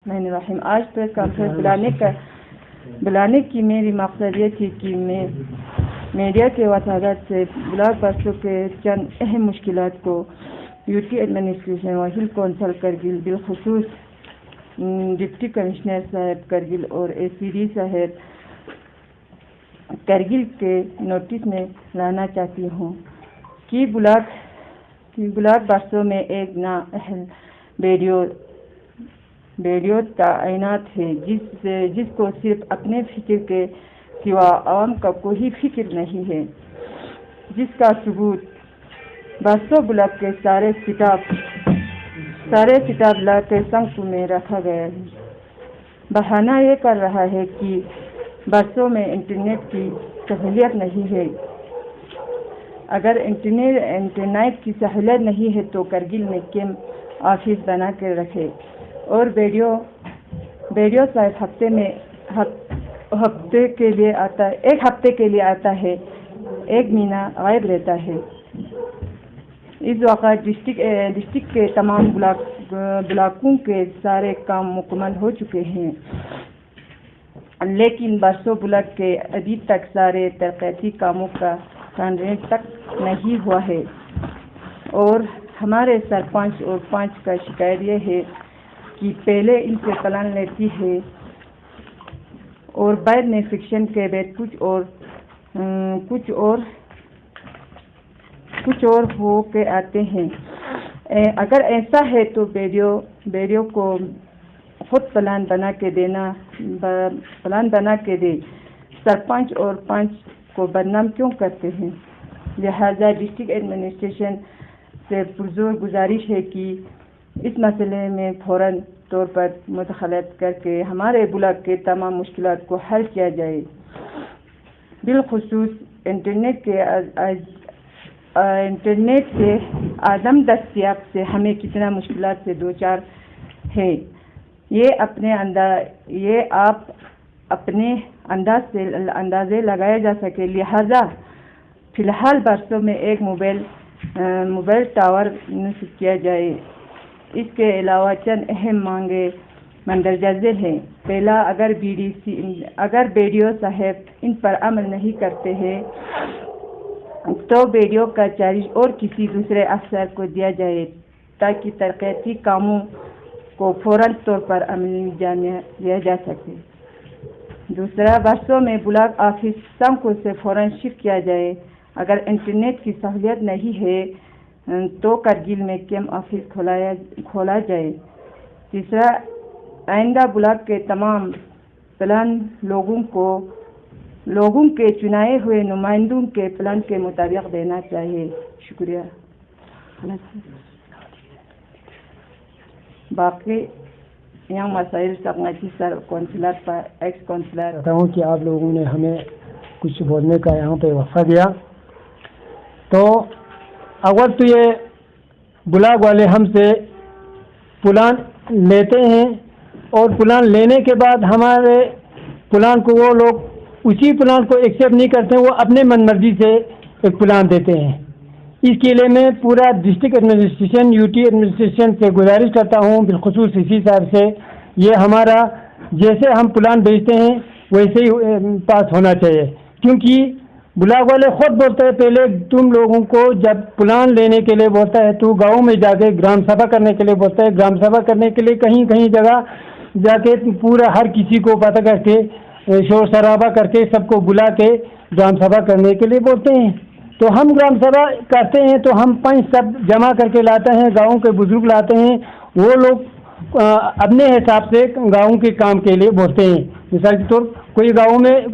रहीम। आज press conference बुलाने की मेरी मकसद ये थी कि मैं मीडिया के वसादत से ब्लॉक बस्टों के चंद अहम मुश्किलात को यूटी एडमिनिस्ट्रेशन और हिल कौंसल करगिल बिलखुसूस डिप्टी कमिश्नर साहब करगिल और ACD साहब करगिल के नोटिस में लाना चाहती हूँ कि ब्लॉक बस्टों में एक नाअहल रेडियो तैनात है जिसको सिर्फ अपने फिक्र के सिवा आवाम का कोई फिक्र नहीं है, जिसका सबूत बस्टों ब्लॉक के सारे किताब ब्लॉक के संग में रखा गया है। बहाना ये कर रहा है कि बस्टों में इंटरनेट की सहूलियत नहीं है। अगर इंटरनेट की सहूलियत नहीं है तो करगिल में कैंप ऑफिस बना कर रखे और रेडियो साहब एक हफ्ते के लिए आता है, एक महीना गायब रहता है। इस वक्त डिस्ट्रिक्ट के तमाम ब्लॉकों के सारे काम मुकम्मल हो चुके हैं, लेकिन बस्टों ब्लॉक के अभी तक सारे तरक्याती कामों का कॉन्ट्रैक्ट तक नहीं हुआ है और हमारे सरपंच और पंच का शिकायत यह है कि पहले इनसे प्लान लेती है और बाद में फिक्शन के बाद कुछ और हो के आते हैं। अगर ऐसा है तो बेडियो को खुद प्लान बना के दे। सरपंच और पंच को बदनाम क्यों करते हैं? लिहाजा डिस्ट्रिक्ट एडमिनिस्ट्रेशन से पुरजोर गुजारिश है कि इस मसले में फौरन तौर पर मुदाखलत करके हमारे ब्लॉक के तमाम मुश्किलात को हल किया जाए। बिलखुसूस इंटरनेट से आदम दस्तयाब से हमें कितना मुश्किलात से दो चार है, ये आप अपने अंदाजे लगाया जा सके। लिहाजा फिलहाल बस्टों में एक मोबाइल टावर नस्ब किया जाए। इसके अलावा चंद अहम मांगे मंदरजा झेल हैं। पहला, अगर BDO साहब इन पर अमल नहीं करते हैं तो BDO का चार्ज और किसी दूसरे अफसर को दिया जाए ताकि तरक्याती कामों को फौरन तौर पर अमल में लिया जा सके। दूसरा, बस्टों में ब्लॉक ऑफिस संकुल से फौरन शिफ्ट किया जाए। अगर इंटरनेट की सहूलियत नहीं है तो करगिल में कैंप ऑफिस खोला जाए। तीसरा, आइंदा ब्लॉक के तमाम प्लान लोगों के चुनाए हुए नुमाइंदों के प्लान के मुताबिक देना चाहिए। शुक्रिया। बाकी यहाँ मसाइल संगति सर कौंसलर पर एक्स कौंसलर हूँ कि आप लोगों ने हमें कुछ बोलने का यहाँ पे वक़्फ़ा दिया। तो अगर तो ये ब्लॉक वाले हमसे प्लान लेते हैं और प्लान लेने के बाद हमारे प्लान को वो लोग उसी प्लान को एक्सेप्ट नहीं करते हैं, वो अपने मनमर्जी से एक प्लान देते हैं। इसके लिए मैं पूरा डिस्ट्रिक्ट एडमिनिस्ट्रेशन यूटी एडमिनिस्ट्रेशन से गुजारिश करता हूँ, बिलखुसूस इसी साहब से, ये हमारा जैसे हम प्लान भेजते हैं वैसे ही पास होना चाहिए। क्योंकि ब्लॉक वाले खुद बोलते हैं, पहले तुम लोगों को जब प्लान लेने के लिए बोलता है तो गाँव में जाके ग्राम सभा करने के लिए बोलता है। ग्राम सभा करने के लिए कहीं जगह जाके पूरा हर किसी को पता करके शोर शराबा करके सबको बुला के ग्राम सभा करने के लिए बोलते हैं। तो हम ग्राम सभा करते हैं तो हम पंच सब जमा करके लाते हैं, गाँव के बुजुर्ग लाते हैं, वो लोग अपने हिसाब से गाँव के काम के लिए बोलते हैं। मिसाल के तौर कोई गाँव में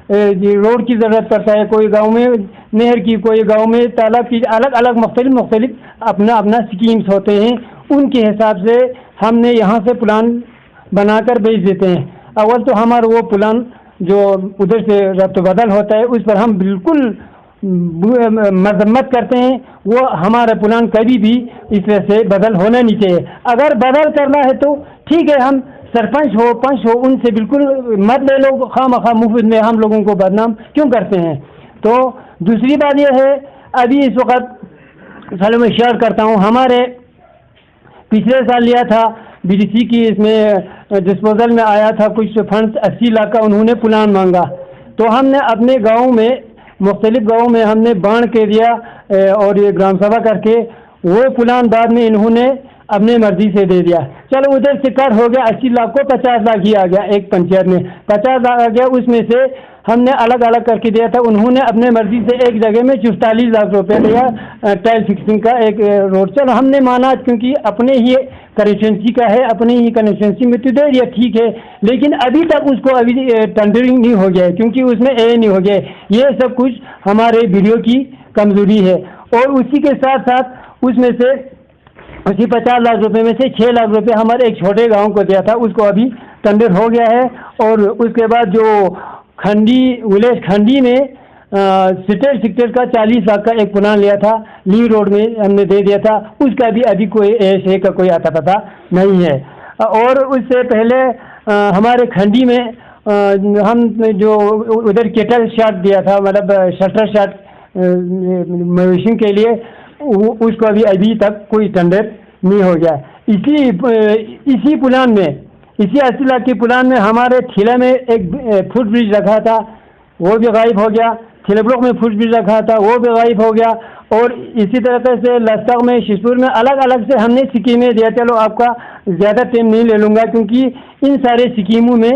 रोड की ज़रूरत पड़ता है, कोई गांव में नहर की, कोई गांव में तालाब की, अलग अलग मुख्तलिफ अपना स्कीम्स होते हैं। उनके हिसाब से हमने यहाँ से प्लान बनाकर भेज देते हैं। अव्वल तो हमारा वो प्लान जो उधर से रब्त बदल होता है उस पर हम बिल्कुल मजम्मत करते हैं। वो हमारा प्लान कभी भी इस तरह से बदल होना नहीं चाहिए। अगर बदल करना है तो ठीक है, हम सरपंच हो पंच हो उनसे बिल्कुल मत ले लो, खामखा मुफ्त में हम लोगों को बदनाम क्यों करते हैं। तो दूसरी बात यह है, अभी इस वक्त सालों में शेयर करता हूँ, हमारे पिछले साल लिया था BDC की इसमें डिस्पोजल में आया था कुछ फंड्स 80 लाख का, उन्होंने प्लान मांगा तो हमने अपने गांव में मुख्तलिफ गाँव में हमने बांट के दिया और ये ग्राम सभा करके वो प्लान बाद में इन्होंने अपने मर्जी से दे दिया। चलो उधर से कट हो गया 80 लाख को 50 लाख ही आ गया, एक पंचायत में 50 लाख आ गया, उसमें से हमने अलग अलग करके दिया था। उन्होंने अपने मर्जी से एक जगह में 44 लाख रुपए दिया टाइल फिक्सिंग का एक रोड। चलो हमने माना क्योंकि अपने ही कंस्टिट्यूंसी का है, अपने ही कंस्टिट्यूंसी में तो दे दिया, ठीक है, लेकिन अभी तक उसको अभी टेंडरिंग नहीं हो गया क्योंकि उसमें ए नहीं हो गया। ये सब कुछ हमारे वीडियो की कमजोरी है। और उसी के साथ साथ उसमें से उसी 50 लाख रुपए में से 6 लाख रुपए हमारे एक छोटे गांव को दिया था, उसको अभी टेंडर हो गया है। और उसके बाद जो खंडी विलेज खंडी में स्टेट सेक्टर का 40 लाख का एक प्लान लिया था, ली रोड में हमने दे दिया था, उसका भी अभी कोई ऐसे का कोई आता पता नहीं है। और उससे पहले हमारे खंडी में हम जो उधर केटल शाट दिया था, मतलब शटर शाट मवेशी के लिए, उसको अभी तक कोई टेंडर नहीं हो गया। इसी प्लान में, इसी 80 लाख की प्लान में हमारे खिला में एक फुट ब्रिज रखा था, वो भी गायब हो गया। खिला ब्लॉक में फुट ब्रिज रखा था, वो भी गायब हो गया। और इसी तरह से लस्तक में, शिशपुर में अलग अलग से हमने स्कीमें दिया। चलो आपका ज़्यादा टाइम नहीं ले लूँगा क्योंकि इन सारे स्कीमों में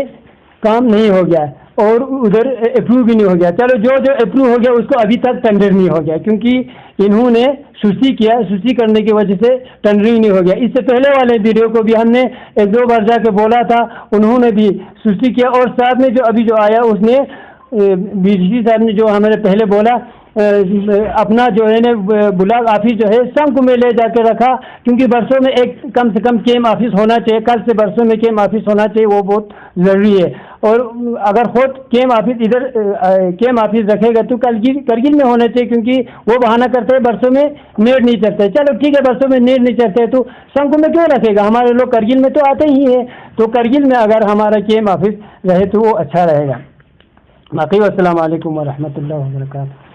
काम नहीं हो गया और उधर अप्रूव भी नहीं हो गया। चलो जो अप्रूव हो गया उसको अभी तक टेंडर नहीं हो गया क्योंकि इन्होंने सुस्ती किया, सुस्ती करने की वजह से टेंडरिंग नहीं हो गया। इससे पहले वाले वीडियो को भी हमने एक दो बार जाके बोला था, उन्होंने भी सुस्ती किया। और साथ में जो अभी जो आया उसने बीडीसी साहब ने जो हमारे पहले बोला अपना जो है ना ब्लॉक ऑफिस जो है संघ में ले जाके रखा क्योंकि बरसों में एक कम से कम केम ऑफिस होना चाहिए। कल से बरसों में केम ऑफिस होना चाहिए, वो बहुत ज़रूरी है। और अगर खुद केम ऑफिस इधर केम ऑफिस रखेगा तो करगिल में होना चाहिए क्योंकि वो बहाना करते हैं बरसों में नेट नहीं चलते। चलो ठीक है, बरसों में नेट नहीं चलते तो संघ में क्यों रखेगा, हमारे लोग करगिल में तो आते ही है, तो करगिल में अगर हमारा केम ऑफिस रहे तो वो अच्छा रहेगा। बाकी अस्सलाम वालेकुम व रहमतुल्लाहि व बरकातहू।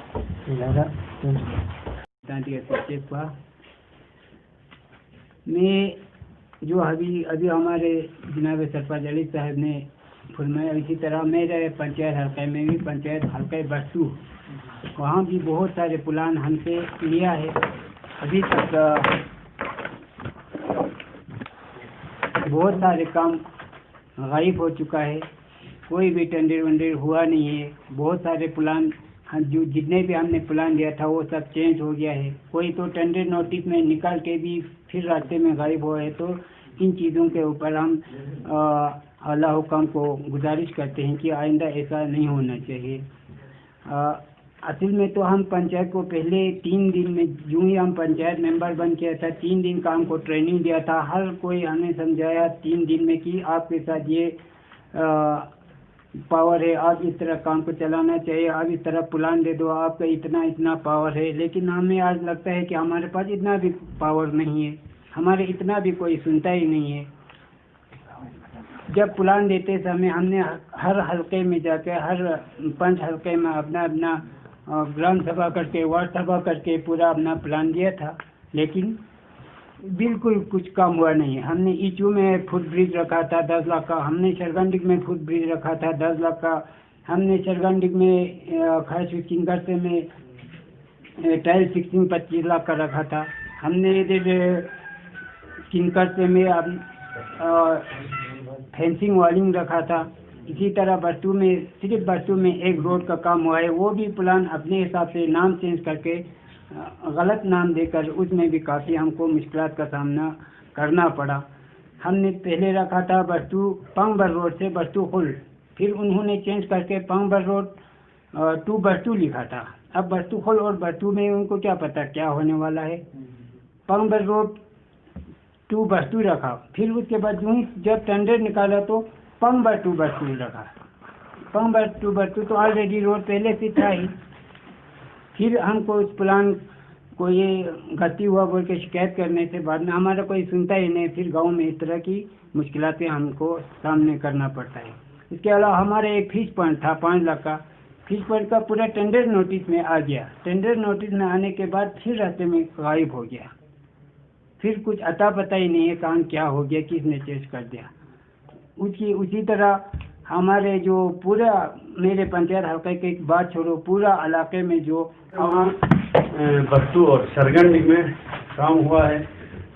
मैं जो अभी हमारे जनाब सरपंच अली साहब ने फरमाया, इसी तरह मेरे पंचायत हल्के में भी, पंचायत हल्के बरसू, वहाँ भी बहुत सारे प्लान हमसे लिया है। अभी तक बहुत सारे काम गायब हो चुका है, कोई भी टेंडर वेंडर हुआ नहीं है। बहुत सारे प्लान जो जितने भी हमने प्लान लिया था वो सब चेंज हो गया है। कोई तो टेंडर नोटिस में निकाल के भी फिर रास्ते में गायब हुआ है। तो इन चीज़ों के ऊपर हम आला हुकाम को गुजारिश करते हैं कि आइंदा ऐसा नहीं होना चाहिए। असल में तो हम पंचायत को पहले 3 दिन में, यूँ ही हम पंचायत मेंबर बन किया था, 3 दिन का हमको ट्रेनिंग दिया था। हर कोई हमें समझाया 3 दिन में कि आपके साथ ये पावर है, आप इस तरह काम को चलाना चाहिए, आप इस तरह प्लान दे दो, आपका इतना पावर है। लेकिन हमें आज लगता है कि हमारे पास इतना भी पावर नहीं है, हमारे इतना भी कोई सुनता ही नहीं है। जब प्लान देते समय हमने हर हल्के में जाकर, हर 5 हल्के में अपना ग्राम सभा करके, वार्ड सभा करके पूरा अपना प्लान दिया था, लेकिन बिल्कुल कुछ काम हुआ नहीं है। हमने ईचू में फुट ब्रिज रखा था 10 लाख का, हमने शरगंडिक में फुट ब्रिज रखा था 10 लाख का, हमने शरगंडिक में खास किंगरसे में टाइल फिक्सिंग 25 लाख का रखा था, हमने इधर किंगरसे में फेंसिंग वालिंग रखा था। इसी तरह बरसू में, सिर्फ बरसू में एक रोड का काम हुआ है, वो भी प्लान अपने हिसाब से नाम चेंज करके गलत नाम देकर उसमें भी काफ़ी हमको मुश्किलात का सामना करना पड़ा। हमने पहले रखा था बरसू पंगबर रोड से बरसू खुल, फिर उन्होंने चेंज करके पंगबर रोड टू बरसू लिखा था। अब बरसू खुल और बरसू में उनको क्या पता क्या होने वाला है। पंगबर रोड टू बरसू रखा, फिर उसके बाद यूँ जब टेंडर निकाला तो पंगबर टू बरसू रखा। पंगबर टू बरसू तो ऑलरेडी रोड पहले से था ही। फिर हमको उस प्लान को ये गलती हुआ बोल के शिकायत करने से बाद में हमारा कोई सुनता ही नहीं। फिर गांव में इस तरह की मुश्किलातें हमको सामने करना पड़ता है। इसके अलावा हमारे एक फिश पॉइंट था 5 लाख का, फिश पॉइंट का पूरा टेंडर नोटिस में आ गया। टेंडर नोटिस में आने के बाद फिर रास्ते में गायब हो गया, फिर कुछ अता पता ही नहीं है काम क्या हो गया, किसने चेंज कर दिया। उसी तरह हमारे जो पूरा मेरे पंचायत हल्के के एक बात छोड़ो, पूरा इलाके में जो वहाँ बट्टू और सरगंज में काम हुआ है,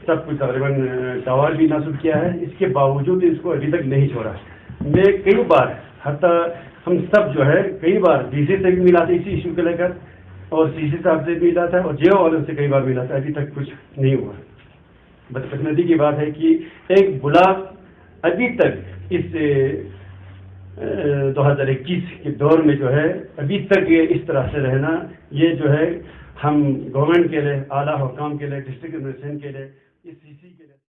सब कुछ तकरीबन टावर भी नस्ब किया है, इसके बावजूद इसको अभी तक नहीं छोड़ा। मैं कई बार हत्ता हम सब जो है कई बार डीसी से भी मिला था इसी इशू को लेकर, और सीसी साहब से भी मिला था, और जेओ वालों से कई बार मिला था, अभी तक कुछ नहीं हुआ। बदकिस्मती की बात है कि एक ब्लॉक अभी तक इस 2021 के दौर में जो है अभी तक ये इस तरह से रहना, ये जो है हम गवर्नमेंट के लिए, आला हुकाम के लिए, डिस्ट्रिक्ट एडमिनिस्ट्रेशन के लिए, इस सीसी के लिए